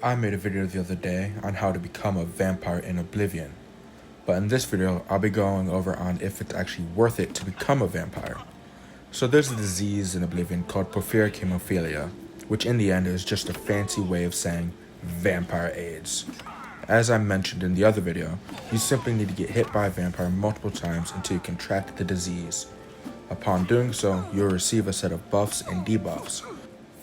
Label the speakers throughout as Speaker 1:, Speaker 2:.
Speaker 1: I made a video the other day on how to become a vampire in Oblivion, but in this video I'll be going over on if it's actually worth it to become a vampire. So there's a disease in Oblivion called porphyric hemophilia, which in the end is just a fancy way of saying vampire AIDS. As I mentioned in the other video, you simply need to get hit by a vampire multiple times until you contract the disease. Upon doing so, you'll receive a set of buffs and debuffs.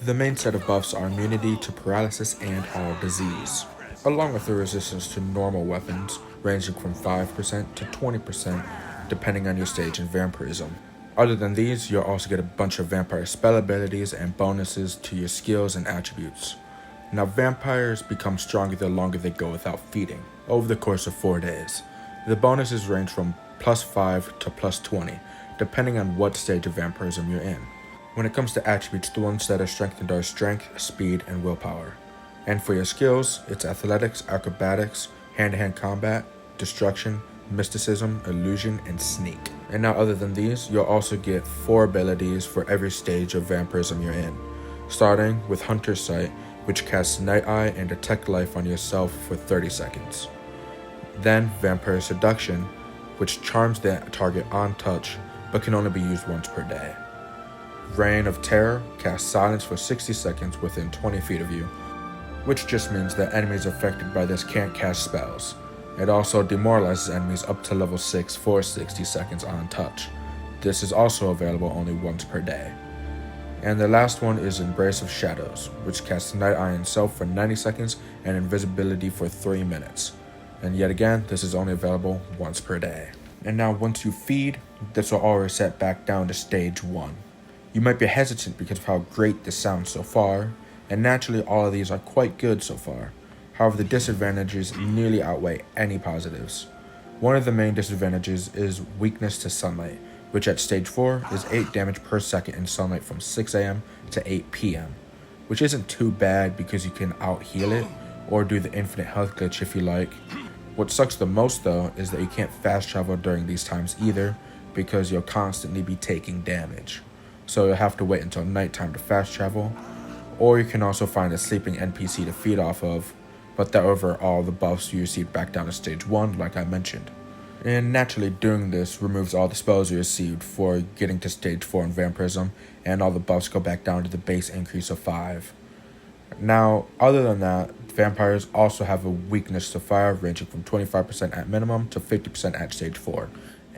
Speaker 1: The main set of buffs are immunity to paralysis and all disease, along with the resistance to normal weapons ranging from 5% to 20% depending on your stage in Vampirism. Other than these, you'll also get a bunch of vampire spell abilities and bonuses to your skills and attributes. Now, vampires become stronger the longer they go without feeding, over the course of 4 days. The bonuses range from +5 to +20, depending on what stage of vampirism you're in. When it comes to attributes, the ones that are strengthened are strength, speed, and willpower. And for your skills, it's athletics, acrobatics, hand-to-hand combat, destruction, mysticism, illusion, and sneak. And now other than these, you'll also get 4 abilities for every stage of vampirism you're in, starting with Hunter's Sight, which casts Night Eye and Detect Life on yourself for 30 seconds. Then Vampire Seduction, which charms the target on touch, but can only be used once per day. Reign of Terror casts silence for 60 seconds within 20 feet of you, which just means that enemies affected by this can't cast spells. It also demoralizes enemies up to level 6 for 60 seconds on touch. This is also available only once per day. And the last one is Embrace of Shadows, which casts Night Eye itself for 90 seconds and invisibility for 3 minutes. And yet again, this is only available once per day. And now once you feed, this will all reset back down to stage 1. You might be hesitant because of how great this sounds so far, and naturally all of these are quite good so far. However, the disadvantages nearly outweigh any positives. One of the main disadvantages is weakness to sunlight, which at stage 4 is 8 damage per second in sunlight from 6 AM to 8 PM, which isn't too bad because you can out-heal it, or do the infinite health glitch if you like. What sucks the most though is that you can't fast travel during these times either, because you'll constantly be taking damage. So you'll have to wait until nighttime to fast travel, or you can also find a sleeping NPC to feed off of, but that overall the buffs you receive back down to stage 1 like I mentioned. And naturally doing this removes all the spells you received for getting to stage 4 in Vampirism, and all the buffs go back down to the base increase of 5. Now, other than that, vampires also have a weakness to fire ranging from 25% at minimum to 50% at stage 4.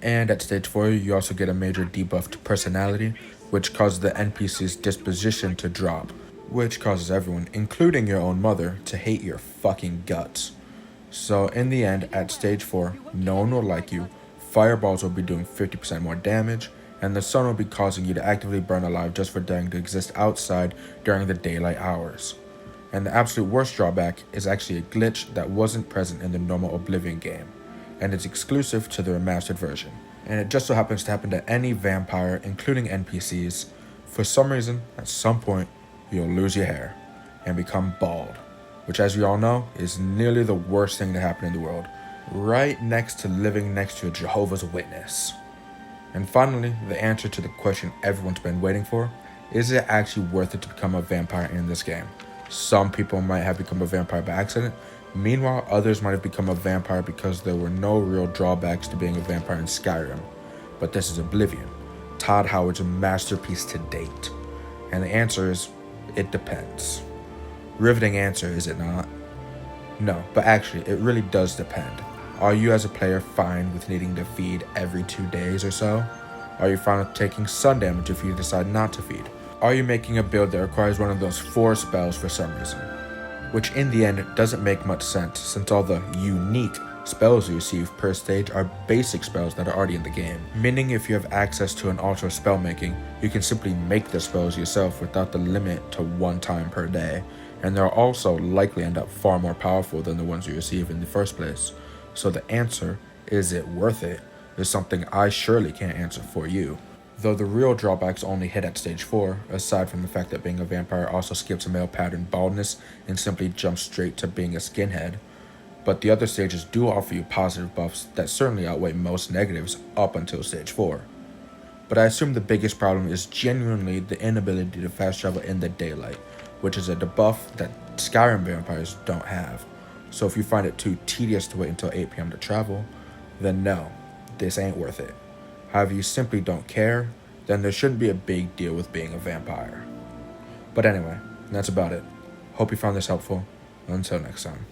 Speaker 1: And at stage 4, you also get a major debuff to personality, which causes the NPC's disposition to drop, which causes everyone, including your own mother, to hate your fucking guts. So in the end, at stage 4, no one will like you, fireballs will be doing 50% more damage, and the sun will be causing you to actively burn alive just for daring to exist outside during the daylight hours. And the absolute worst drawback is actually a glitch that wasn't present in the normal Oblivion game, and it's exclusive to the Remastered version. And it just so happens to happen to any vampire, including NPCs. For some reason, at some point, you'll lose your hair and become bald, which as you all know, is nearly the worst thing to happen in the world, right next to living next to a Jehovah's Witness. And finally, the answer to the question everyone's been waiting for, is it actually worth it to become a vampire in this game? Some people might have become a vampire by accident. Meanwhile, others might have become a vampire because there were no real drawbacks to being a vampire in Skyrim. But this is Oblivion, Todd Howard's masterpiece to date. And the answer is, it depends. Riveting answer, is it not? No, but actually, it really does depend. Are you as a player fine with needing to feed every 2 days or so? Are you fine with taking sun damage if you decide not to feed? Are you making a build that requires one of those 4 spells for some reason? Which in the end doesn't make much sense, since all the unique spells you receive per stage are basic spells that are already in the game. Meaning if you have access to an altar of spell making, you can simply make the spells yourself without the limit to 1 time per day, and they'll also likely end up far more powerful than the ones you receive in the first place. So the answer, is it worth it, is something I surely can't answer for you. Though the real drawbacks only hit at stage 4, aside from the fact that being a vampire also skips male pattern baldness and simply jumps straight to being a skinhead. But the other stages do offer you positive buffs that certainly outweigh most negatives up until stage 4. But I assume the biggest problem is genuinely the inability to fast travel in the daylight, which is a debuff that Skyrim vampires don't have. So if you find it too tedious to wait until 8 p.m. to travel, then no, this ain't worth it. However, you simply don't care, then there shouldn't be a big deal with being a vampire. But anyway, that's about it. Hope you found this helpful. Until next time.